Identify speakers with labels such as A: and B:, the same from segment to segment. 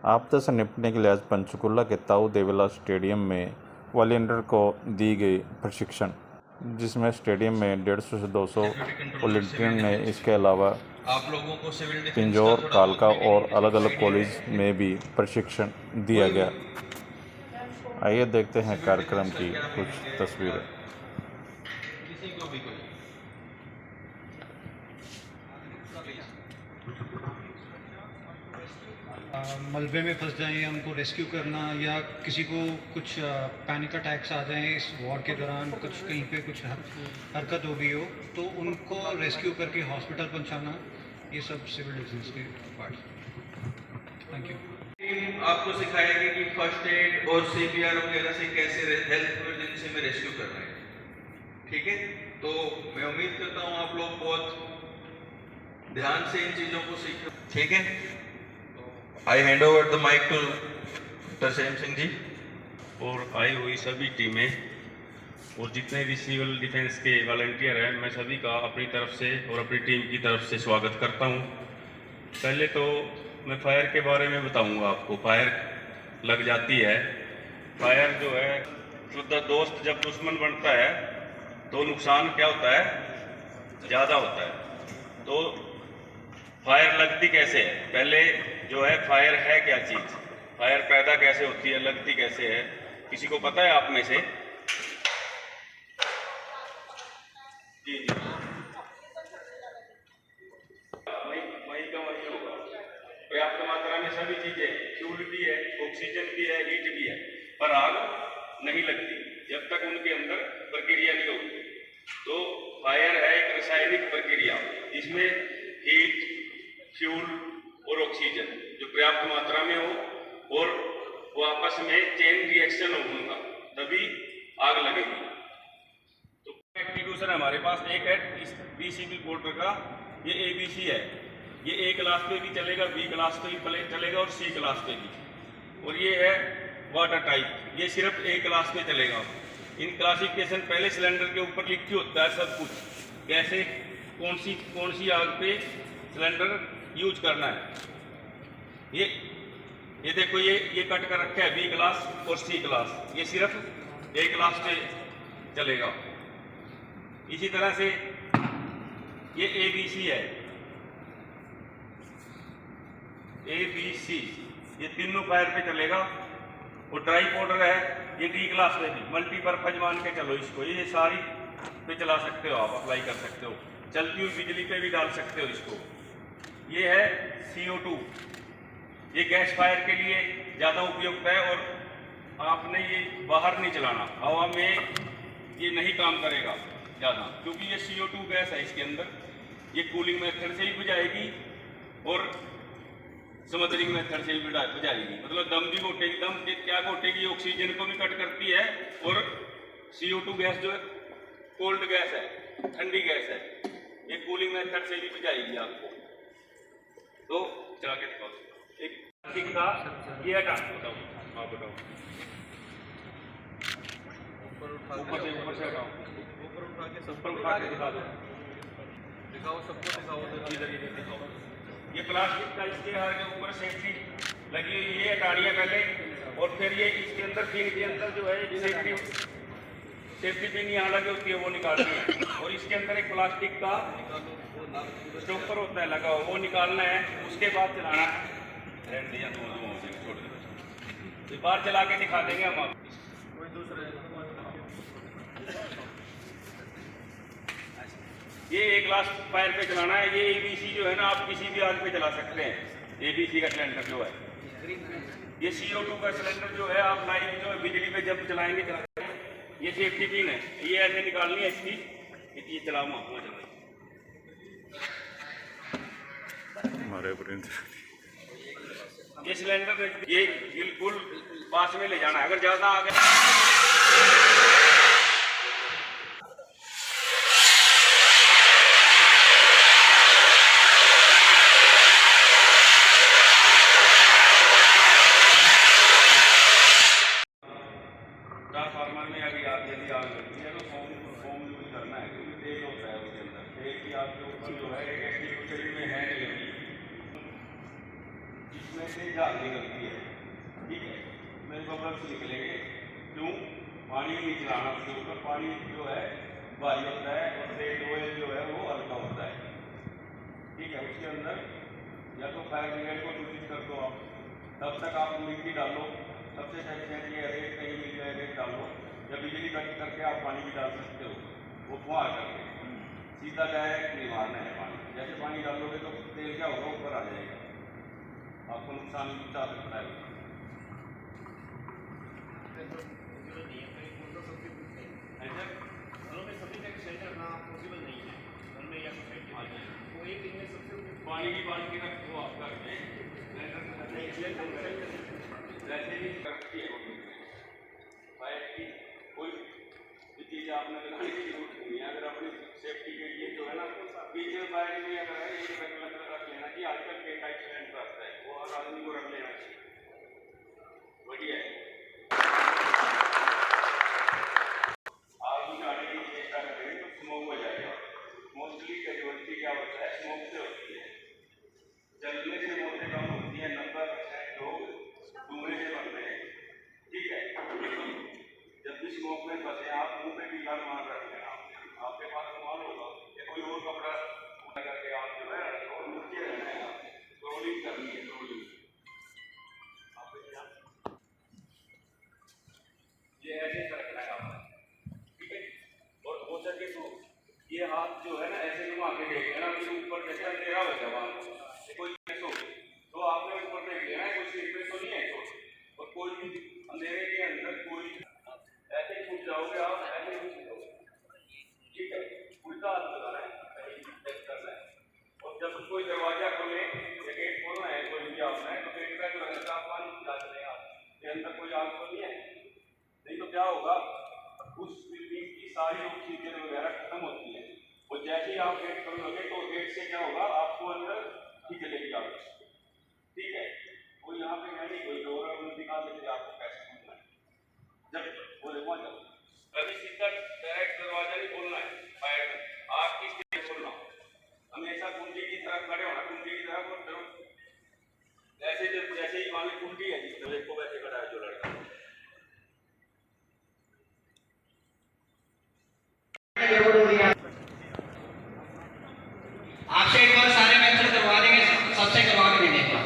A: आपदा से निपटने के लिए आज पंचकुला के ताऊ देवीलाल स्टेडियम में वॉलंटियर को दी गई प्रशिक्षण, जिसमें स्टेडियम में 150 से 200 वॉलंटियर ने इसके अलावा
B: आप लोगों को सिविल डिफेंस
A: पिंजौर, कालका और अलग अलग कॉलेज में भी प्रशिक्षण दिया गया। आइए देखते हैं कार्यक्रम की कुछ तस्वीरें।
B: किसी को भी कोई
C: मलबे में फंस जाएं, हमको रेस्क्यू करना, या किसी को कुछ पैनिक अटैक्स आ जाएं इस वॉर के दौरान, कुछ कहीं पे कुछ हरकत हो गई हो तो उनको रेस्क्यू करके हॉस्पिटल पहुंचाना, ये सब सिविल डिफेंस के पार्ट। Thank you.
B: टीम आपको सिखाएगी कि फर्स्ट एड और सीपीआर वगैरह से कैसे हेल्थ इमरजेंसी में रेस्क्यू करना है। ठीक है, तो मैं उम्मीद करता हूँ आप लोग बहुत ध्यान से इन चीजों को सीखें। ठीक है, I hand over the mic to Tarsem Singh ji.
D: और आई हुई सभी टीमें और जितने भी सिविल डिफेंस के वॉलंटियर हैं, मैं सभी का अपनी तरफ से और अपनी टीम की तरफ से स्वागत करता हूं। पहले तो मैं फायर के बारे में बताऊंगा आपको। फायर लग जाती है, फायर जो है शुद्ध दोस्त जब दुश्मन बनता है तो नुकसान क्या होता है, ज़्यादा होता है। तो फायर लगती कैसे है, पहले जो है फायर है क्या चीज़, फायर पैदा कैसे होती है, लगती कैसे है, किसी को पता है आप में से? जी जी, वही का वही होगा। पर्याप्त मात्रा में सभी चीजें, फ्यूल भी है, ऑक्सीजन भी है, हीट भी है, पर आग नहीं लगती जब तक उनके अंदर प्रक्रिया नहीं होती। तो फायर है एक रासायनिक प्रक्रिया, जिसमें हीट, फ्यूल और ऑक्सीजन जो पर्याप्त मात्रा में हो और वो आपस में चेन रिएक्शन हो उनका, तभी आग लगेगी। तो एक्टिट्यूशन हमारे पास एक है बी सिविल पोर्टर का, ये ABC है। ये A क्लास पे भी चलेगा, B क्लास पे भी चलेगा और C क्लास पे भी। और ये है वाटर टाइप, ये सिर्फ A क्लास पे चलेगा। इन क्लासिफिकेशन पहले सिलेंडर के ऊपर लिखी होता है सब कुछ, कैसे कौन सी आग पे सिलेंडर यूज करना है। ये देखो, ये कट कर रखा है B क्लास और C क्लास, ये सिर्फ A क्लास पे चलेगा। इसी तरह से ये ABC है, ABC, ये तीनों फायर पे चलेगा। और ड्राई पाउडर है, ये D क्लास पे भी, मल्टीपर्पज मान के चलो इसको, ये सारी पे चला सकते हो आप, अप्लाई कर सकते हो, चलती हुई बिजली पे भी डाल सकते हो इसको। ये है CO2, ये गैस फायर के लिए ज़्यादा उपयुक्त है और आपने ये बाहर नहीं चलाना, हवा में ये नहीं काम करेगा ज़्यादा, क्योंकि ये CO2 गैस है इसके अंदर। ये कूलिंग मेथड से ही बुझाएगी और स्मदरिंग मेथड से ही बुझाएगी, मतलब दम भी घोटेगी। दम क्या घोटेगी, ऑक्सीजन को भी कट करती है और CO2 गैस जो है कोल्ड गैस है, ठंडी गैस है, ये कूलिंग मेथड से भी बुझाएगी आपको। तो चला के दिखाओ एक का, ये हटा बताओ, हाँ बताओ, ऊपर से हटाओ, ऊपर उठा के दिखा दो, दिखाओ सबको, दिखाओ इधर ये दिखाओ। ये प्लास्टिक का इसके हर के ऊपर सेफ्टी लगी हुई है, हटानी है पहले, और फिर ये इसके अंदर पिन के अंदर जो है सेफ्टी पिन यहाँ लगी होती है, वो निकालनी है। और इसके अंदर एक प्लास्टिक का स्टॉपर होता है लगा हुआ, वो निकालना है, उसके बाद चलाना है। तो बाहर चला के दिखा देंगे हम आपको। कोई दूसरा ये A क्लास फायर पे चलाना है। ये ABC जो है ना, आप किसी भी आग पे चला सकते हैं। ABC का सिलेंडर जो है, ये CO2 का सिलेंडर जो है, आप लाइव जो है बिजली पे जब चलाएंगे ये सेफ्टी पिन है, ये ऐसे निकालनी है इसकी, ये चलाओ ये सिलेंडर ये बिल्कुल पास में ले जाना है, अगर ज़्यादा आ गया ट्रांसफार्मर में अभी आप यदि आग लगती है तो फोम यूज करना है, क्योंकि तेल होता है उसके अंदर, तेल की आपके ऊपर जो है एक एक्टिव शरीर में है नहीं, जिसमें से झाग निकलती दी है, ठीक है। इसमें बबल्स निकलेंगे, क्यों? पानी नहीं चलाना उसके ऊपर, पानी जो है भारी होता है और तेल ऑयल जो है वो हल्का होता है, ठीक है। उसके अंदर या तो फायर ब्रिगेड को सूचित कर दो आप, तब तक आप मिट्टी डालो, सबसे सही ये रेत कहीं मिल जाए रेत डालो, या बिजली कट करके आप पानी भी डाल सकते हो, वो फुहार करके सीधा डायरेक्ट नहीं मारना है पानी। जैसे पानी डालोगे तो तेल क्या होगा, ऊपर आ जाएगा, आपको नुकसान पहुंचा सकता है। पानी की बाल्टी रखो आप घर में, वैसे ही करती है फायर की कोई भी चीज़ आपने लगाने की जरूरत नहीं है। अगर अपनी सेफ्टी के लिए जो है ना, पीछे फायर में अगर है एक रख लेना चाहिए। आजकल के टाइप स्टैंड रखता है वो हर आदमी को रख लेना चाहिए, बढ़िया है। आग बुझाने की चेष्टा करेंगे तो स्मोक हो जाएगा। मोस्टली कैजुअलिटी क्या होता है, स्मोक से होती है, जलने से मौतें कम होती है, 90% लोग धुएं से मरते हैं, ठीक है। जब भी स्मोक में फंसे आप मुंह पे भी लाल मार रख लेना, आपके पास रुमाल होगा या कोई और कपड़ा करके आप जो है और नीचे रहना है, रोलिंग करनी है, रोलिंग ये ऐसे रखना है आपने, ठीक है। और हो सके तो ये हाथ जो है ना ऐसे घुमा के देख लेना, फिर ऊपर जैसे अंधेरा हो जाए कोई कैसे हो तो आपने ऊपर देख लेना है, कोई सिर पे तो नहीं है चोट, और कोई भी अंधेरे के अंदर कोई ऐसे ही छूट जाओगे आप, ऐसे ही छूट जाओगे, ठीक है। उल्टा हाथ लगाना है, चेक करना है। और जब कोई दरवाजा खोले या गेट खोलना है कोई भी आपने, तो गेट का जो है तापमान जांच लें आप के अंदर कोई आग तो नहीं है, नहीं तो क्या होगा, उस बिल्डिंग की सारी ऑक्सीजन वगैरह खत्म होती है। और जैसे ही आप गेट खोलोगे तो गेट से क्या होगा, आपको अंदर ही चलेगी आग, ठीक है। वो यहाँ पे है नहीं कोई डोर दिखा देते आपको कैसे खोलना है, जब वो देखो जब कभी सीधा डायरेक्ट दरवाजा नहीं खोलना है, फायर में आग की स्थिति खोलना, हमेशा कुंडी की तरफ खड़े होना, कुंडी की तरफ और तरफ ऐसे जैसे ही मान ली कुंडी है जिस तरह को वैसे खड़ा है जो लड़का।
E: आपसे एक बार सारे मेथड करवा देंगे, सबसे करवा के नहीं देगा।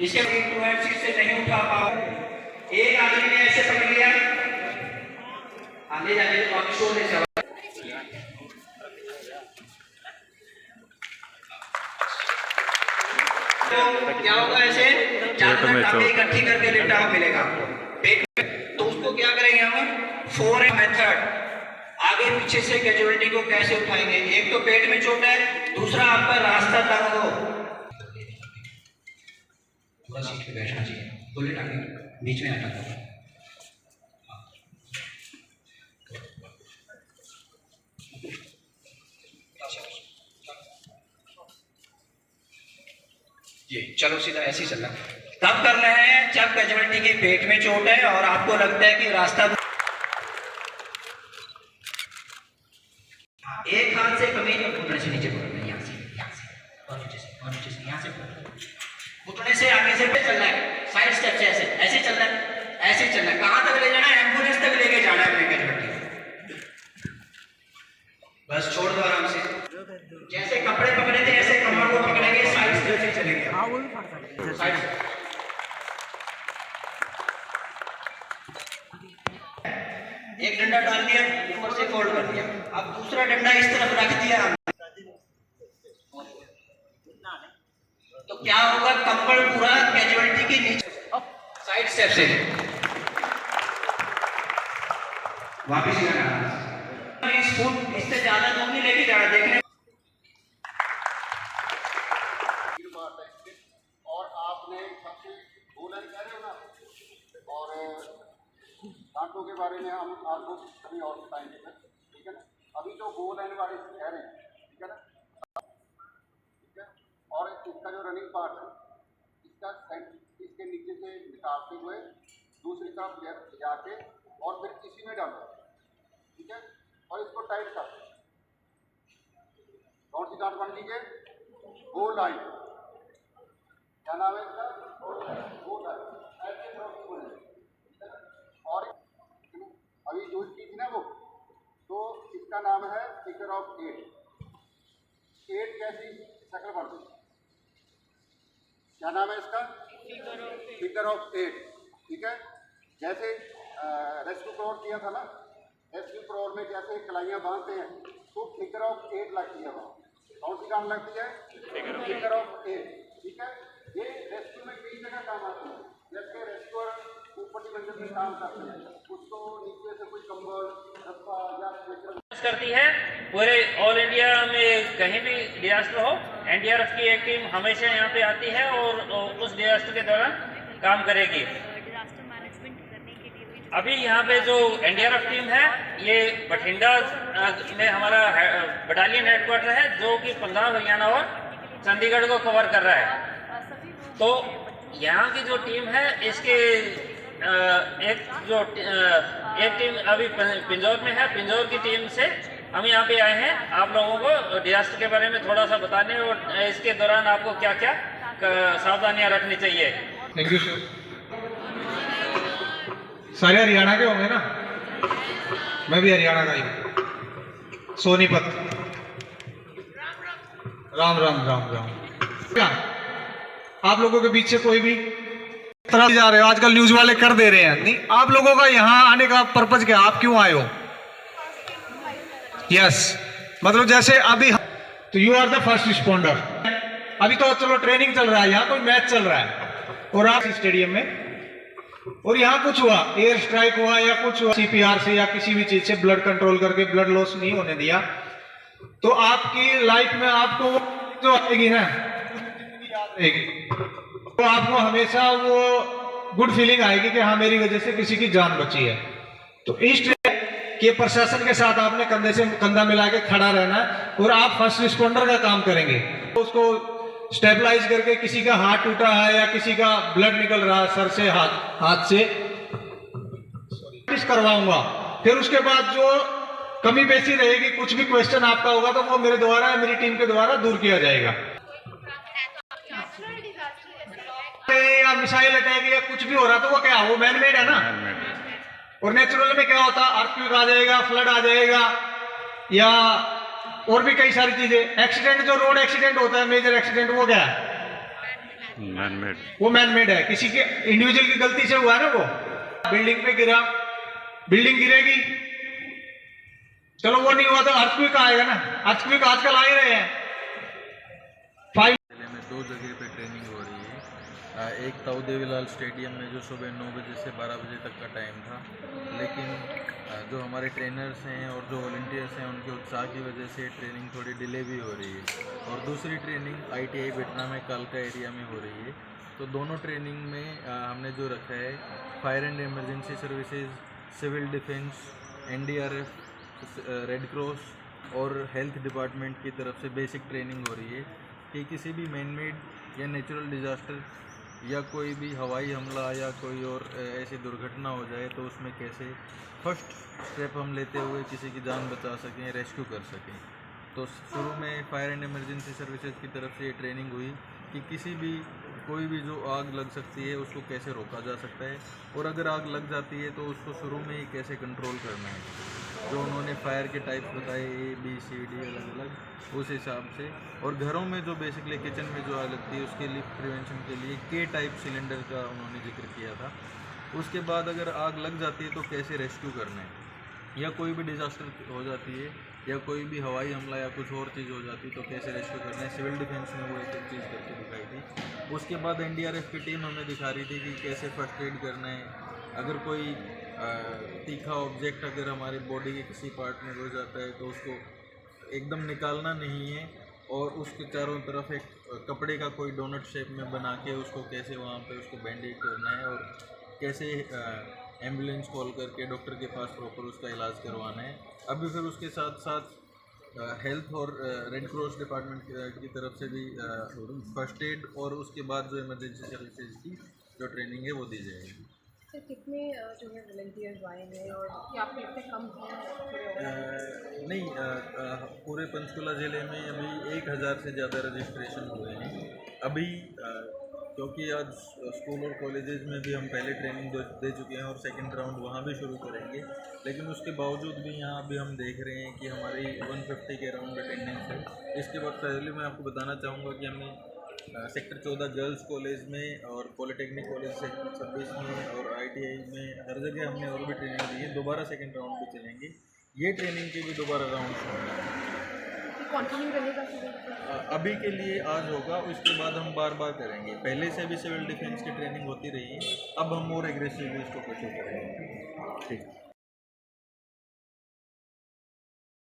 E: इसके टू हैंड सीट से नहीं उठा पाओ, एक आदमी ने ऐसे पकड़ लिया, आगे जाके तो बाकी शोर नहीं चला। तो क्या होगा, ऐसे चार टांगे इकट्ठी करके लेटा हुआ मिलेगा आपको पेट में, तो उसको क्या करेंगे हम, 4 मेथड, आगे पीछे से कैजुअलिटी को कैसे उठाएंगे। एक तो पेट में चोट है, दूसरा आपका रास्ता तंग हो, थोड़ा सीट पे बैठना चाहिए, बुलेट आगे बीच में अटक होगा। जी चलो सीधा ऐसे ही चलना। तब करना है जब कैजुअलिटी की पेट में चोट है और आपको लगता है कि रास्ता, एक हाथ से कमीज में घुटने से नीचे पकड़ना है, यहाँ से और नीचे से और नीचे से, यहाँ से घुटने से आगे से चलना है, साइड स्टेप से ऐसे ऐसे चलना है, ऐसे चलना है। कहाँ तक ले जाना है, एम्बुलेंस तक लेके जाना है अपने कैजुअलिटी, बस छोड़ दो आराम से। जैसे कपड़े पकड़े थे ऐसे कमर को पकड़ेंगे, साइड स्टेप से चलेंगे, साइड स्टेप। एक डंडा डाल दिया, ऊपर से फोल्ड कर दिया, अब दूसरा डंडा इस तरफ रख दिया, तो क्या होगा, कंबल पूरा कैजुअलिटी के नीचे, साइड स्टेप से वापिस जाना। इस फुट इससे ज्यादा दूर नहीं लेके जाना, देखने
F: और आपने सबसे बोलन कह रहे हो ना, और कांटों के बारे में हम आपको कभी और बताएंगे सर, ठीक है ना। अभी जो गोल लाइन वाले कह रहे हैं, ठीक है ना, ठीक है। और इसका जो रनिंग पार्ट है, इसका इसके नीचे से निकालते हुए दूसरी तरफ ले जाके और फिर इसी में डालो, ठीक है। और इसको टाइट कर दो, कौन सी गांठ बन लीजिए, गोल लाइन, क्या नाम है इसका? गोल है, ऐसे क्रॉस बोले। और अभी जो की थी ना वो, तो इसका नाम है फिगर ऑफ 8। 8 कैसी शक्ल पड़ती? क्या नाम है इसका? Figure of 8। ठीक है, जैसे रेस्क्यू क्रॉर किया था ना, रेस्क्यू क्रॉर में जैसे कलाइयाँ बांधते हैं तो फिगर ऑफ 8 लगती है वहाँ। कौन सी काम लगती है? Figure of 8। ठीक है, ये रेस्क्यू में कई जगह काम आती है। जैसे रेस्क्यूअर ऊपर की मंजिल में काम करते हैं, उसको नीचे से कोई कंबल, रस्सा या स्ट्रेचर
G: करती है। पूरे ऑल इंडिया में कहीं भी डिजास्टर हो, एनडीआरएफ की एक टीम हमेशा यहाँ पे आती है और उस डिजास्टर के दौरान काम करेगी। अभी यहाँ पे जो एनडीआरएफ टीम है ये बठिंडा में हमारा बटालियन हेडक्वार्टर है, जो कि पंजाब, हरियाणा और चंडीगढ़ को कवर कर रहा है। तो यहाँ की जो टीम है इसके एक टीम अभी पिंजौर में है। पिंजौर की टीम से हम यहाँ पे आए हैं आप लोगों को डिजास्टर के बारे में थोड़ा सा बताने और इसके दौरान आपको क्या क्या सावधानियां रखनी चाहिए।
H: Thank you sir. सारे हरियाणा के होंगे ना? मैं भी हरियाणा का ही हूँ, सोनीपत। राम राम राम राम। क्या आप लोगों के बीच से कोई भी तरफ जा रहे हो? आजकल न्यूज वाले कर दे रहे हैं। नहीं, आप लोगों का यहाँ आने का पर्पज क्या? आप क्यों आए हो? यस, मतलब जैसे अभी तो you are the first responder. अभी तो चलो ट्रेनिंग चल रहा है, यहाँ कोई मैच चल रहा है और आप स्टेडियम में, और यहाँ कुछ हुआ, एयर स्ट्राइक हुआ या कुछ हुआ, सीपीआर से या किसी भी चीज से ब्लड कंट्रोल करके ब्लड लॉस नहीं होने दिया, तो आपकी लाइफ में आपको जो आएगी ना, याद रहेगी, तो आपको हमेशा वो गुड फीलिंग आएगी कि हाँ मेरी वजह से किसी की जान बची है। तो इस के प्रशासन के साथ आपने कंधे से कंधा मिला के खड़ा रहना और आप फर्स्ट रिस्पॉन्डर का काम करेंगे। तो उसको स्टेबलाइज करके, किसी का हाथ टूटा है या किसी का ब्लड निकल रहा है सर से, हाथ से करवाऊंगा। फिर उसके बाद जो कमी बेसी रहेगी, कुछ भी क्वेश्चन आपका होगा तो वो मेरे द्वारा या मेरी टीम के द्वारा दूर किया जाएगा। या मिसाइल अटैक या कुछ भी हो रहा तो वो क्या, वो मैन मेड है ना। और नेचुरल में क्या होता, अर्थक्वेक आ जाएगा, फ्लड आ जाएगा, या और भी कई सारी चीजें। एक्सीडेंट जो रोड एक्सीडेंट होता है, मेजर एक्सीडेंट, वो क्या है? Man made. वो मैन मेड है, किसी के इंडिविजुअल की गलती से हुआ है ना। वो बिल्डिंग पे गिरा, बिल्डिंग गिरेगी, चलो वो नहीं हुआ तो अर्थक्वेक आएगा ना। अर्थक्वेक आजकल आ ही रहे हैं। 5
I: में 2 जगह पे ट्रेनिंग हो रही है। एक ताऊ देवीलाल स्टेडियम में जो सुबह 9 बजे से 12 बजे तक का टाइम था, लेकिन जो हमारे ट्रेनर्स हैं और जो वॉलंटियर्स हैं उनके उत्साह की वजह से ट्रेनिंग थोड़ी डिले भी हो रही है। और दूसरी ट्रेनिंग ITI बेटना में कालका एरिया में हो रही है। तो दोनों ट्रेनिंग में हमने जो रखा है, fire and emergency services, civil defence, NDRF, red cross और हेल्थ डिपार्टमेंट की तरफ से बेसिक ट्रेनिंग हो रही है कि किसी भी मैन मेड या नेचुरल डिज़ास्टर या कोई भी हवाई हमला या कोई और ऐसी दुर्घटना हो जाए तो उसमें कैसे फर्स्ट स्टेप हम लेते हुए किसी की जान बचा सकें, रेस्क्यू कर सकें। तो शुरू में फायर एंड इमरजेंसी सर्विसेज की तरफ से ये ट्रेनिंग हुई कि किसी भी कोई भी जो आग लग सकती है उसको कैसे रोका जा सकता है, और अगर आग लग जाती है तो उसको शुरू में ही कैसे कंट्रोल करना है। जो उन्होंने फायर के टाइप्स बताए, A, B, C, D अलग अलग, उस हिसाब से। और घरों में जो बेसिकली किचन में जो आग लगती है उसके लिए प्रिवेंशन के लिए K टाइप सिलेंडर का उन्होंने जिक्र किया था। उसके बाद अगर आग लग जाती है तो कैसे रेस्क्यू करना है, या कोई भी डिज़ास्टर हो जाती है या कोई भी हवाई हमला या कुछ और चीज़ हो जाती है तो कैसे रेस्क्यू करना है। सिविल डिफेंस में वो एक चीज़ करके दिखाई थी। उसके बाद NDRF की टीम हमें दिखा रही थी कि कैसे फर्स्ट एड करना है। अगर कोई तीखा ऑब्जेक्ट अगर हमारी बॉडी के किसी पार्ट में हो जाता है तो उसको एकदम निकालना नहीं है, और उसके चारों तरफ एक कपड़े का कोई डोनट शेप में बना के उसको कैसे वहाँ पे उसको बैंडेज करना है, और कैसे एम्बुलेंस कॉल करके डॉक्टर के पास प्रॉपर उसका इलाज करवाना है। अभी फिर उसके साथ साथ हेल्थ और रेड क्रॉस डिपार्टमेंट की तरफ से भी फर्स्ट एड और उसके बाद जो इमरजेंसी सर्विसेज की जो ट्रेनिंग है वो दी जाएगी।
J: सर कितने जो है वॉलंटियर्स आए हैं और क्या आप इतने कम हैं?
I: नहीं, पूरे पंचकुला ज़िले में अभी 1000 से ज़्यादा रजिस्ट्रेशन हुए हैं। अभी क्योंकि आज स्कूल और कॉलेजेस में भी हम पहले ट्रेनिंग दे चुके हैं और सेकंड राउंड वहाँ भी शुरू करेंगे, लेकिन उसके बावजूद भी यहाँ अभी हम देख रहे हैं कि हमारी 150 के अराउंड अटेंडेंस है। इसके बाद पहले मैं आपको बताना चाहूँगा कि हमने सेक्टर 14 गर्ल्स कॉलेज में और पॉलिटेक्निक कॉलेज सेक्टर 26 में और ITI में हर जगह हमने और भी ट्रेनिंग दी है। दोबारा सेकंड राउंड पे चलेंगे, ये ट्रेनिंग के भी दोबारा राउंड होंगे।
J: कंटिन्यू रहेगा
I: अभी के लिए आज होगा, उसके बाद हम बार बार करेंगे। पहले से भी सिविल डिफेंस की ट्रेनिंग होती रही है, अब हम और एग्रेसिवली इसको कोशिश करेंगे। ठीक।